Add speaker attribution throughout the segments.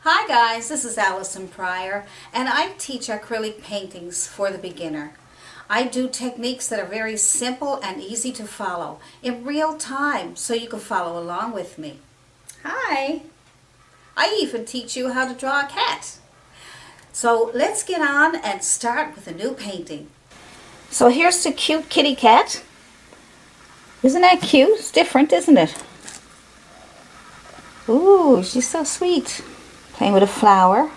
Speaker 1: Hi guys, this is Allison Pryor, and I teach acrylic paintings for the beginner. I do techniques that are very simple and easy to follow in real time so you can follow along with me. Hi! I even teach you how to draw a cat. So let's get on and start with a new painting. So here's the cute kitty cat. Isn't that cute? It's different, isn't it? Ooh, she's so sweet. Playing with a flower.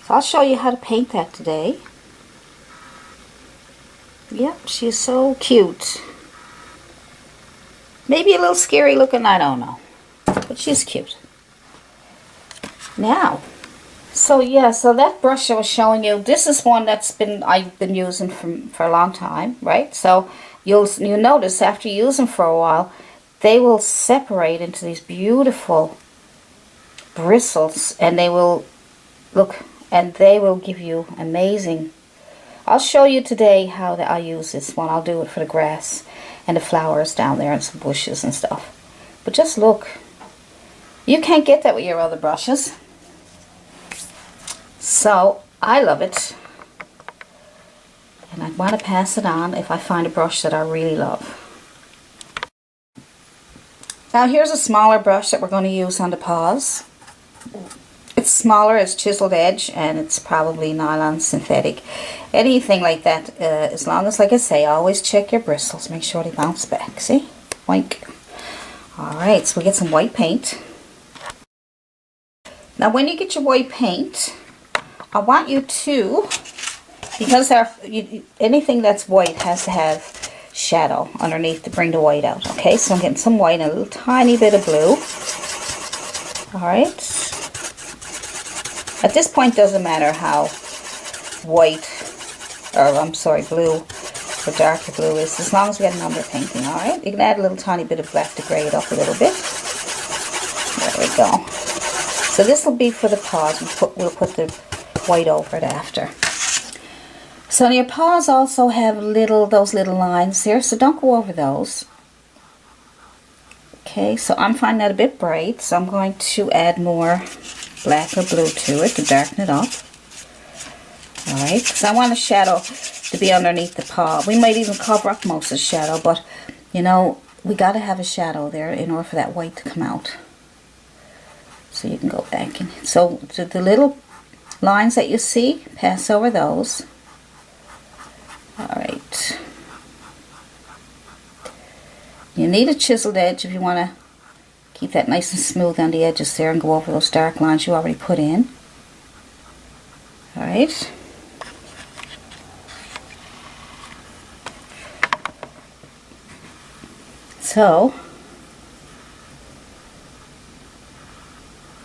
Speaker 1: So I'll show you how to paint that today. Yep, she's so cute. Maybe a little scary looking, I don't know. But she's cute. Now, so that brush I was showing you, this is one I've been using for a long time, right? So you'll notice after you use them for a while, they will separate into these beautiful bristles, and they will give you amazing. I'll show you today how I use this one. I'll do it for the grass and the flowers down there and some bushes and stuff. But just look. You can't get that with your other brushes. So I love it. And I want to pass it on if I find a brush that I really love. Now here's a smaller brush that we're going to use on the paws. It's smaller, it's Chisel Edge, and it's probably nylon synthetic. Anything like that, as long as, like I say, always check your bristles. Make sure they bounce back. See? Wink. Alright, so we get some white paint. Now when you get your white paint, I want you to, because anything that's white has to have shadow underneath to bring the white out. Okay, so I'm getting some white and a little tiny bit of blue. Alright. At this point, doesn't matter how white, or I'm sorry, blue or darker blue is, as long as we get an underpainting. Alright, you can add a little tiny bit of black to grey it up a little bit. There we go. So this will be for the paws. We'll put the white over it after. So your paws also have those little lines there, so don't go over those. Okay, so I'm finding that a bit bright, so I'm going to add more black or blue to it to darken it up. Alright, because I want the shadow to be underneath the paw. We might even cover up most of the shadow, but you know, we got to have a shadow there in order for that white to come out. So you can go back in. So the little lines that you see, pass over those. Alright. You need a chiseled edge if you want to keep that nice and smooth on the edges there and go over those dark lines you already put in. Alright. So,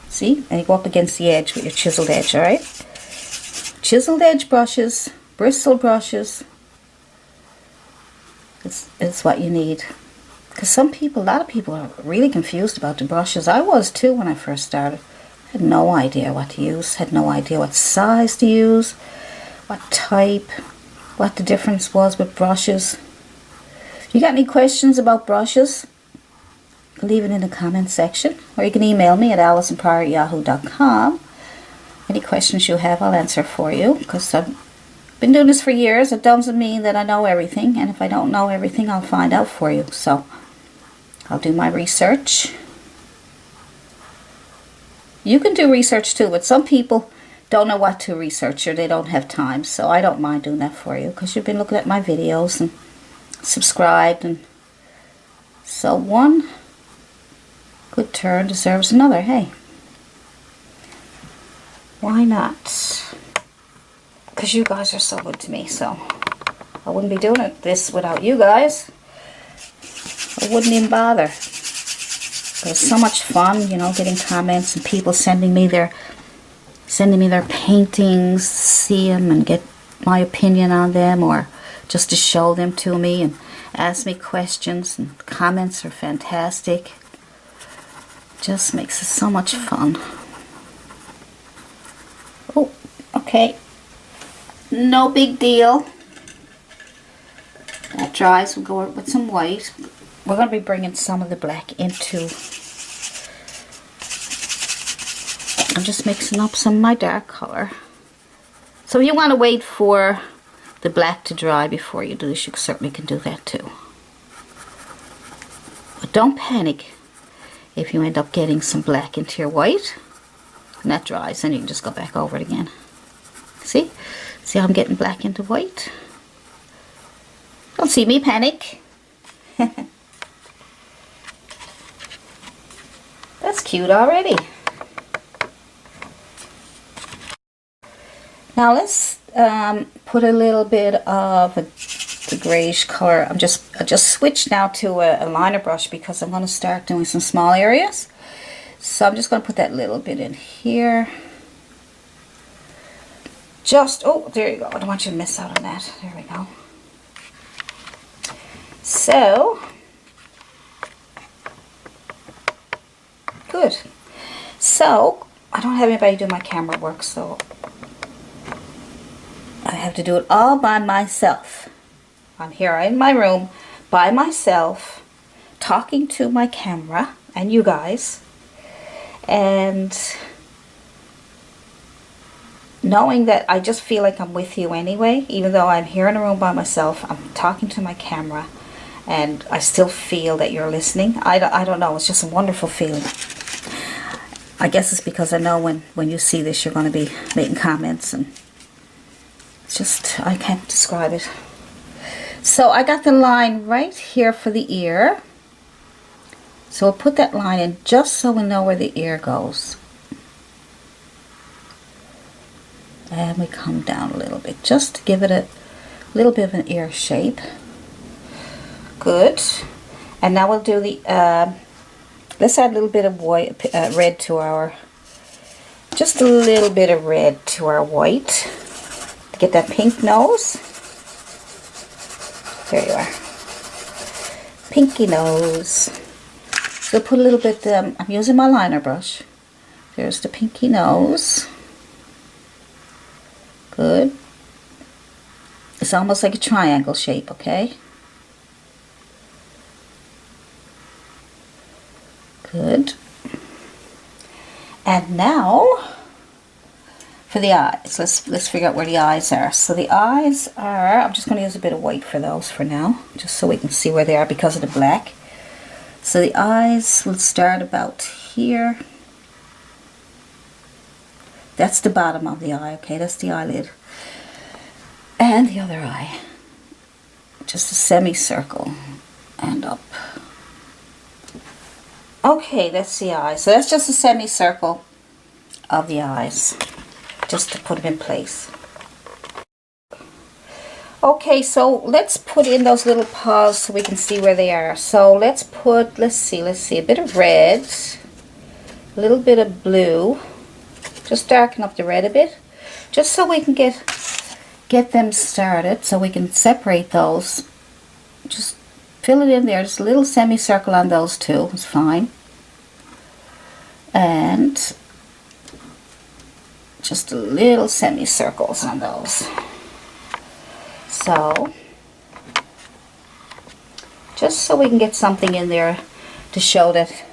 Speaker 1: see, and you go up against the edge with your chiseled edge, alright? Chiseled edge brushes, bristle brushes, is what you need. Because a lot of people are really confused about the brushes. I was too when I first started. I had no idea what to use, had no idea what size to use, what type, what the difference was with brushes. If you got any questions about brushes, leave it in the comment section, or you can email me at allisonprior@yahoo.com. Any questions you have, I'll answer for you, because I've been doing this for years. It doesn't mean that I know everything, and if I don't know everything, I'll find out for you. So I'll do my research. You can do research too, but some people don't know what to research or they don't have time, so I don't mind doing that for you, because you've been looking at my videos and subscribed, and so one good turn deserves another. Hey, why not? Because you guys are so good to me, so I wouldn't be doing this without you guys. I wouldn't even bother. It was so much fun, you know, getting comments and people sending me their paintings, see them and get my opinion on them, or just to show them to me and ask me questions. And comments are fantastic. Just makes it so much fun. Oh, okay. No big deal. That dries. We'll go with some white. We're going to be bringing some of the black into I'm just mixing up some of my dark color. So if you want to wait for the black to dry before you do this, you certainly can do that too. But don't panic if you end up getting some black into your white and that dries, then you can just go back over it again. See? See how I'm getting black into white? Don't see me panic. That's cute already. Now let's put a little bit of the grayish color. I just switched now to a liner brush because I'm going to start doing some small areas. So I'm just going to put that little bit in here. Just, oh, there you go. I don't want you to miss out on that. There we go. So, good. So, I don't have anybody do my camera work, so I have to do it all by myself. I'm here in my room by myself, talking to my camera and you guys, and knowing that I just feel like I'm with you anyway, even though I'm here in a room by myself. I'm talking to my camera and I still feel that you're listening. I don't know, it's just a wonderful feeling. I guess it's because I know when you see this you're going to be making comments, and it's just, I can't describe it. So I got the line right here for the ear. So we'll put that line in just so we know where the ear goes. And we come down a little bit just to give it a little bit of an ear shape. Good. And now we'll do the, let's add a little bit of white, red to our, just a little bit of red to our white. To get that pink nose. There you are. Pinky nose. So put a little bit, I'm using my liner brush. There's the pinky nose. Good. It's almost like a triangle shape, okay? Good. And now for the eyes. Let's figure out where the eyes are. So the eyes are, I'm just going to use a bit of white for those for now, just so we can see where they are because of the black. So the eyes will start about here. That's the bottom of the eye, okay? That's the eyelid. And the other eye. Just a semicircle and up. Okay, that's the eye. So that's just a semicircle of the eyes, just to put them in place. Okay, so let's put in those little paws so we can see where they are. So let's put, let's see, a bit of red, a little bit of blue. Just darken up the red a bit, just so we can get them started, so we can separate those. Just fill it in there, just a little semicircle on those two, it's fine. And just a little semicircles on those. So, just so we can get something in there to show that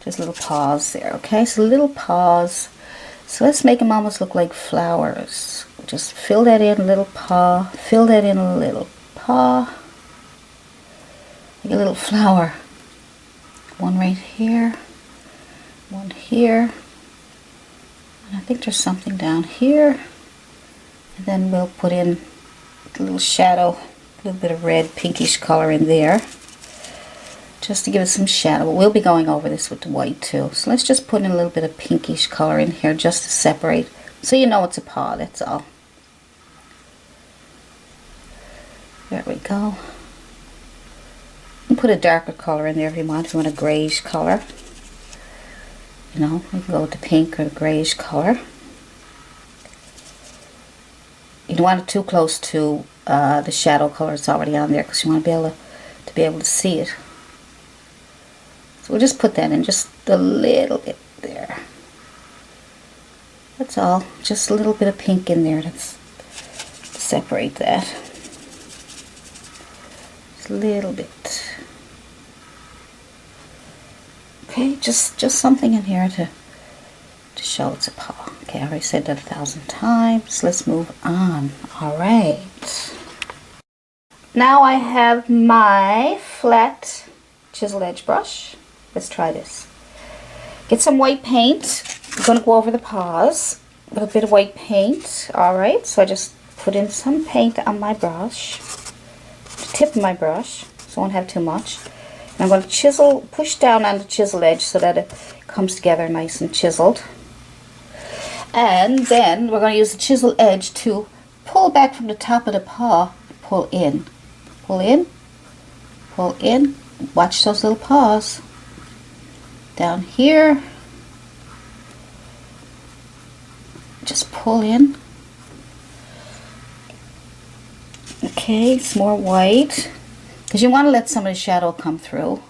Speaker 1: there's little paws there, okay? So little paws. So let's make them almost look like flowers. Just fill that in a little paw, fill that in a little paw, like a little flower. One right here, one here, and I think there's something down here. And then we'll put in a little shadow, a little bit of red pinkish color in there, just to give it some shadow. But we'll be going over this with the white too. So let's just put in a little bit of pinkish color in here just to separate, so you know it's a paw, that's all. There we go. You can put a darker color in there if you want. If you want a grayish color, you know, you can go with the pink or the grayish color. You don't want it too close to the shadow color that's already on there, because you want to be able to see it. So we'll just put that in just a little bit there. That's all. Just a little bit of pink in there to separate that. Just a little bit. Okay, just something in here to to show it's a paw. Okay, I already said that 1,000 times. Let's move on. All right. Now I have my flat chisel edge brush. Let's try this. Get some white paint. I'm going to go over the paws with a bit of white paint. All right, so I just put in some paint on my brush, the tip of my brush, so I won't have too much. And I'm going to push down on the chisel edge so that it comes together nice and chiseled. And then we're going to use the chisel edge to pull back from the top of the paw, pull in. Pull in, pull in. Watch those little paws. Down here. Just pull in. Okay, it's more white. Because you want to let some of the shadow come through.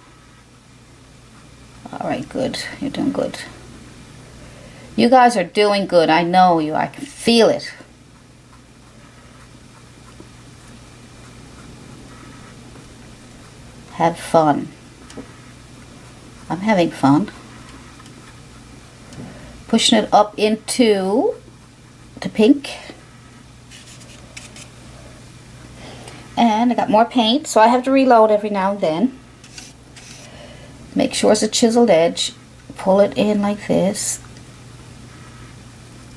Speaker 1: Alright, good. You're doing good. You guys are doing good. I know you. I can feel it. Have fun. I'm having fun. Pushing it up into the pink. And I got more paint, so I have to reload every now and then. Make sure it's a chiseled edge. Pull it in like this.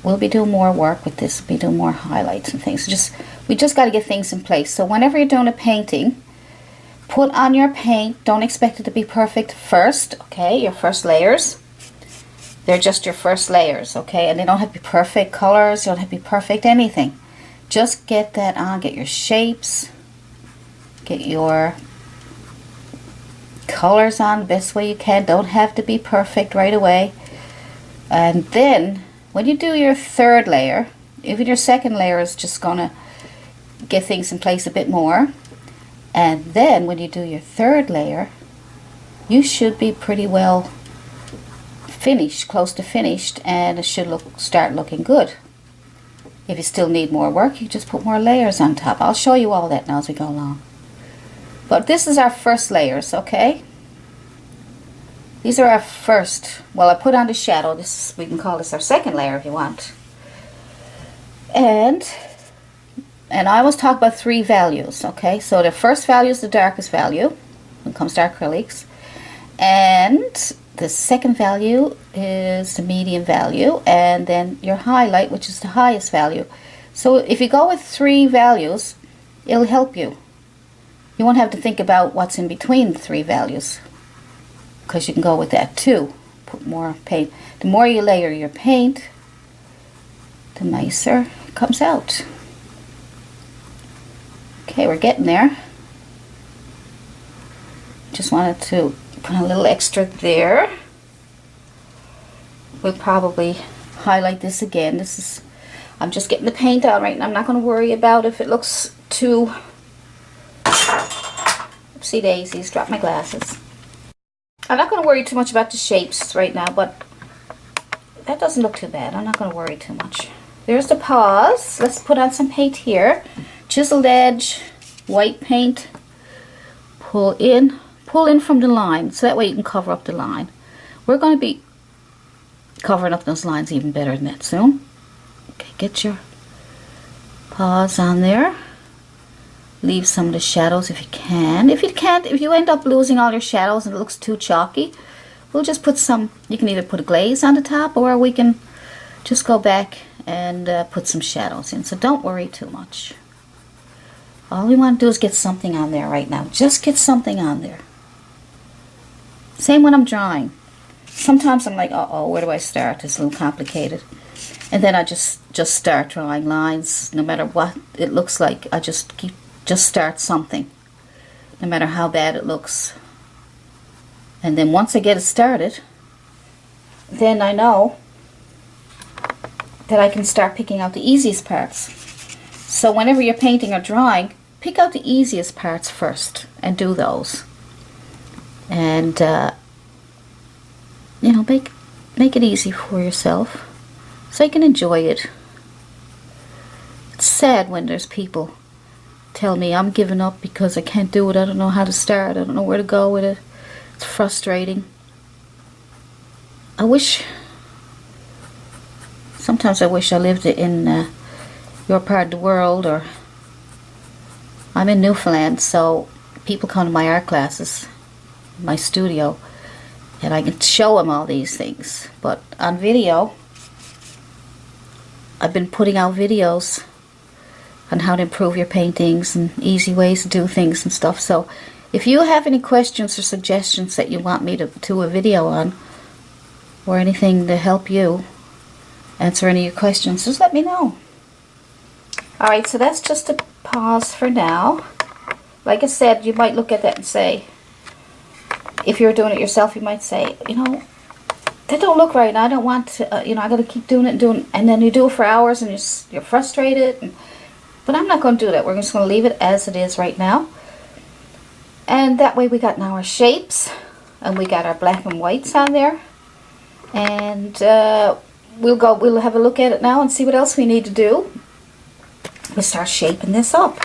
Speaker 1: We'll be doing more work with this. We'll be doing more highlights and things. We just got to get things in place. So whenever you're doing a painting, put on your paint. Don't expect it to be perfect first, okay? Your first layers. They're just your first layers, okay? And they don't have to be perfect colors. They don't have to be perfect anything. Just get that on. Get your shapes. Get your colors on the best way you can. Don't have to be perfect right away. And then, when you do your third layer, even your second layer is just going to get things in place a bit more. And then when you do your third layer, you should be pretty well finished, close to finished, and it should start looking good. If you still need more work, you just put more layers on top. I'll show you all that now as we go along. But this is our first layers, okay? These are our first. Well, I put on the shadow. We can call this our second layer if you want. And I always talk about 3 values, okay? So the first value is the darkest value when it comes to acrylics. And the second value is the medium value. And then your highlight, which is the highest value. So if you go with 3 values, it'll help you. You won't have to think about what's in between the 3 values, because you can go with that too. Put more paint. The more you layer your paint, the nicer it comes out. Okay, we're getting there. Just wanted to put a little extra there. We'll probably highlight this again. I'm just getting the paint on right now. I'm not going to worry about if it looks too... Oopsie daisies, dropped my glasses. I'm not going to worry too much about the shapes right now, but that doesn't look too bad. I'm not going to worry too much. There's the paws. Let's put on some paint here. Chiseled edge, white paint. Pull in from the line, so that way you can cover up the line. We're going to be covering up those lines even better than that soon. Okay, get your paws on there. Leave some of the shadows if you can. If you end up losing all your shadows and it looks too chalky, we'll just put some, you can either put a glaze on the top, or we can just go back and put some shadows in. So don't worry too much. All we want to do is get something on there right now. Just get something on there. Same when I'm drawing. Sometimes I'm like, uh-oh, where do I start? It's a little complicated. And then I just start drawing lines. No matter what it looks like, I just start something, no matter how bad it looks. And then once I get it started, then I know that I can start picking out the easiest parts. So whenever you're painting or drawing, pick out the easiest parts first and do those. And you know, make it easy for yourself so you can enjoy it. It's sad when there's people tell me I'm giving up because I can't do it. I don't know how to start. I don't know where to go with it. It's frustrating. I wish sometimes I wish I lived in your part of the world, or I'm in Newfoundland, so people come to my art classes, my studio, and I can show them all these things. But on video, I've been putting out videos on how to improve your paintings and easy ways to do things and stuff. So if you have any questions or suggestions that you want me to do a video on, or anything to help you answer any of your questions, just let me know. Alright, so that's just a pause for now. Like I said, you might look at that and say, if you're doing it yourself, you might say, you know, that don't look right, and I don't want to, you know, I got to keep doing it and doing it. And then you do it for hours and you're frustrated. But I'm not going to do that. We're just going to leave it as it is right now. And that way we got now our shapes, and we got our black and whites on there. And we'll have a look at it now and see what else we need to do. We'll start shaping this up.